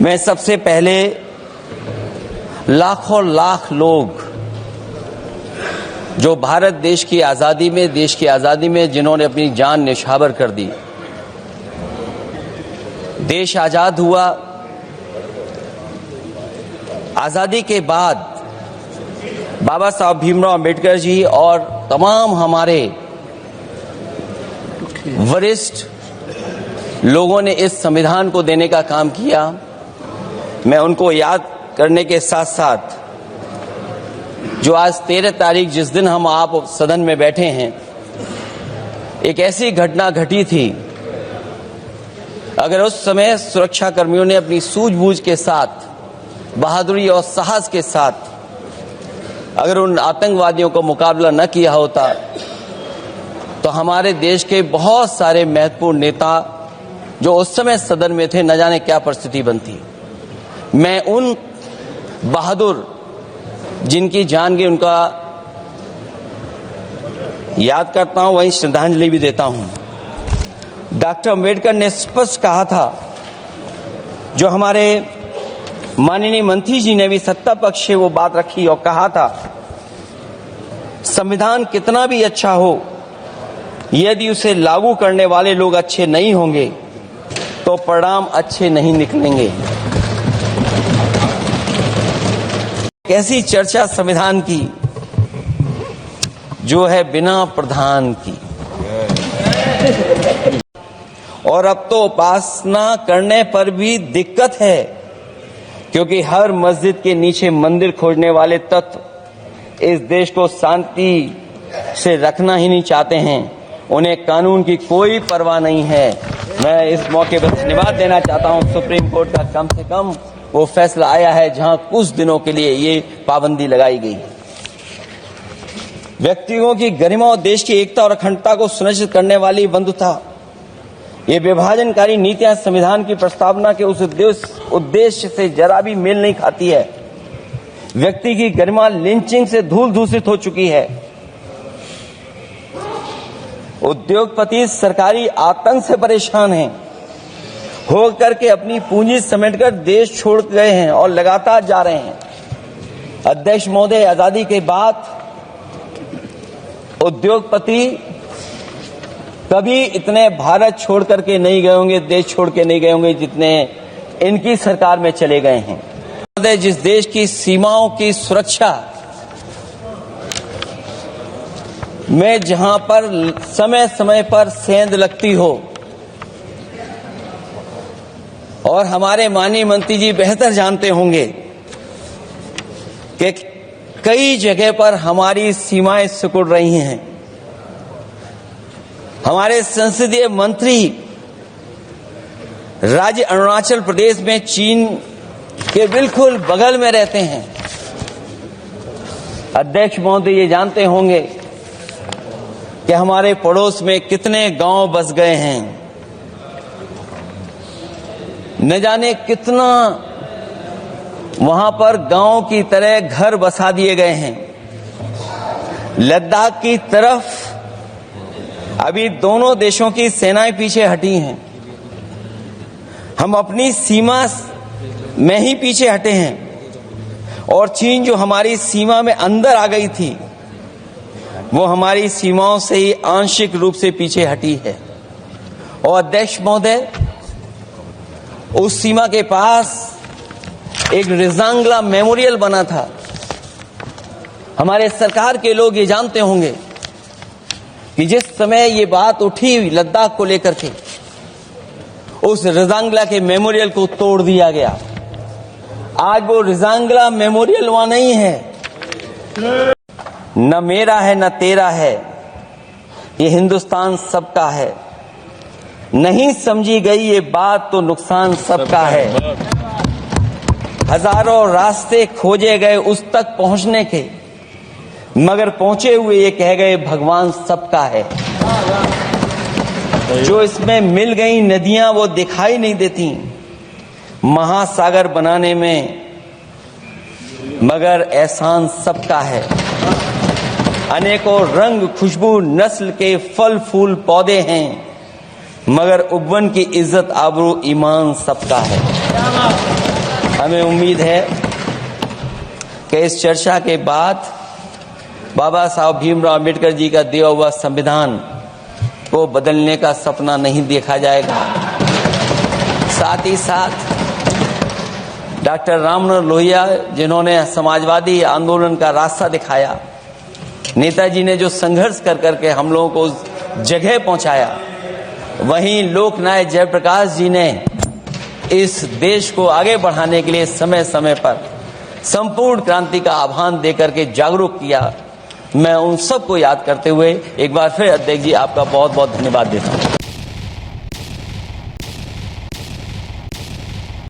मैं सबसे पहले लाखों लाख लोग जो भारत देश की आज़ादी में जिन्होंने अपनी जान न्यौछावर कर दी, देश आज़ाद हुआ। आज़ादी के बाद बाबा साहब भीमराव अम्बेडकर जी और तमाम हमारे वरिष्ठ लोगों ने इस संविधान को देने का काम किया। मैं उनको याद करने के साथ साथ जो आज 13 तारीख जिस दिन हम आप सदन में बैठे हैं, एक ऐसी घटना घटी थी, अगर उस समय सुरक्षा कर्मियों ने अपनी सूझबूझ के साथ, बहादुरी और साहस के साथ अगर उन आतंकवादियों को मुकाबला न किया होता तो हमारे देश के बहुत सारे महत्वपूर्ण नेता जो उस समय सदन में थे, न जाने क्या परिस्थिति बनती। मैं उन बहादुर जिनकी जान गई उनका याद करता हूं, वहीं श्रद्धांजलि भी देता हूं। डॉक्टर अम्बेडकर ने स्पष्ट कहा था, जो हमारे माननीय मंत्री जी ने भी सत्ता पक्ष से वो बात रखी और कहा था, संविधान कितना भी अच्छा हो, यदि उसे लागू करने वाले लोग अच्छे नहीं होंगे तो परिणाम अच्छे नहीं निकलेंगे। कैसी चर्चा संविधान की जो है बिना प्रधान की। और अब तो उपासना करने पर भी दिक्कत है, क्योंकि हर मस्जिद के नीचे मंदिर खोजने वाले तत्व इस देश को शांति से रखना ही नहीं चाहते हैं। उन्हें कानून की कोई परवाह नहीं है। मैं इस मौके पर धन्यवाद देना चाहता हूं, सुप्रीम कोर्ट का कम से कम वो फैसला आया है जहां कुछ दिनों के लिए ये पाबंदी लगाई गई। व्यक्तियों की गरिमा और देश की एकता और अखंडता को सुनिश्चित करने वाली बंधुता, ये विभाजनकारी नीतियां संविधान की प्रस्तावना के उस उद्देश्य से जरा भी मेल नहीं खाती है। व्यक्ति की गरिमा लिंचिंग से धूल दूषित हो चुकी है। उद्योगपति सरकारी आतंक से परेशान हैं, हो करके अपनी पूंजी समेटकर देश छोड़ गए हैं और लगातार जा रहे हैं। अध्यक्ष महोदय, आजादी के बाद उद्योगपति कभी इतने भारत छोड़ करके नहीं गए होंगे, देश छोड़ के नहीं गए होंगे जितने इनकी सरकार में चले गए हैं। जिस देश की सीमाओं की सुरक्षा में जहां पर समय समय पर सेंध लगती हो, और हमारे माननीय मंत्री जी बेहतर जानते होंगे कि कई जगह पर हमारी सीमाएं सिकुड़ रही हैं। हमारे संसदीय मंत्री राज्य अरुणाचल प्रदेश में चीन के बिल्कुल बगल में रहते हैं। अध्यक्ष महोदय ये जानते होंगे कि हमारे पड़ोस में कितने गांव बस गए हैं, न जाने कितना वहां पर गांव की तरह घर बसा दिए गए हैं। लद्दाख की तरफ अभी दोनों देशों की सेनाएं पीछे हटी हैं। हम अपनी सीमा में ही पीछे हटे हैं, और चीन जो हमारी सीमा में अंदर आ गई थी, वो हमारी सीमाओं से ही आंशिक रूप से पीछे हटी है। और अध्यक्ष महोदय, उस सीमा के पास एक रिजांगला मेमोरियल बना था। हमारे सरकार के लोग ये जानते होंगे कि जिस समय ये बात उठी लद्दाख को लेकर के, उस रिजांगला के मेमोरियल को तोड़ दिया गया। आज वो रिजांगला मेमोरियल वहां नहीं है। न मेरा है न तेरा है, ये हिंदुस्तान सबका है। नहीं समझी गई ये बात तो नुकसान सबका है। हजारों रास्ते खोजे गए उस तक पहुंचने के, मगर पहुंचे हुए ये कह गए भगवान सबका है। जो इसमें मिल गई नदियां वो दिखाई नहीं देती महासागर बनाने में, मगर एहसान सबका है। अनेकों रंग खुशबू नस्ल के फल फूल पौधे हैं, मगर उपवन की इज्जत आबरू ईमान सबका है। हमें उम्मीद है कि इस चर्चा के बाद बाबा साहब भीमराव अम्बेडकर जी का दिया हुआ संविधान को बदलने का सपना नहीं देखा जाएगा। साथ ही साथ डॉक्टर राममनोहर लोहिया जिन्होंने समाजवादी आंदोलन का रास्ता दिखाया, नेताजी ने जो संघर्ष कर करके हम लोगों को उस जगह पहुंचाया, वहीं लोकनायक जयप्रकाश जी ने इस देश को आगे बढ़ाने के लिए समय समय पर संपूर्ण क्रांति का आह्वान देकर के जागरूक किया। मैं उन सबको याद करते हुए एक बार फिर अध्यक्ष जी आपका बहुत बहुत धन्यवाद देता हूं।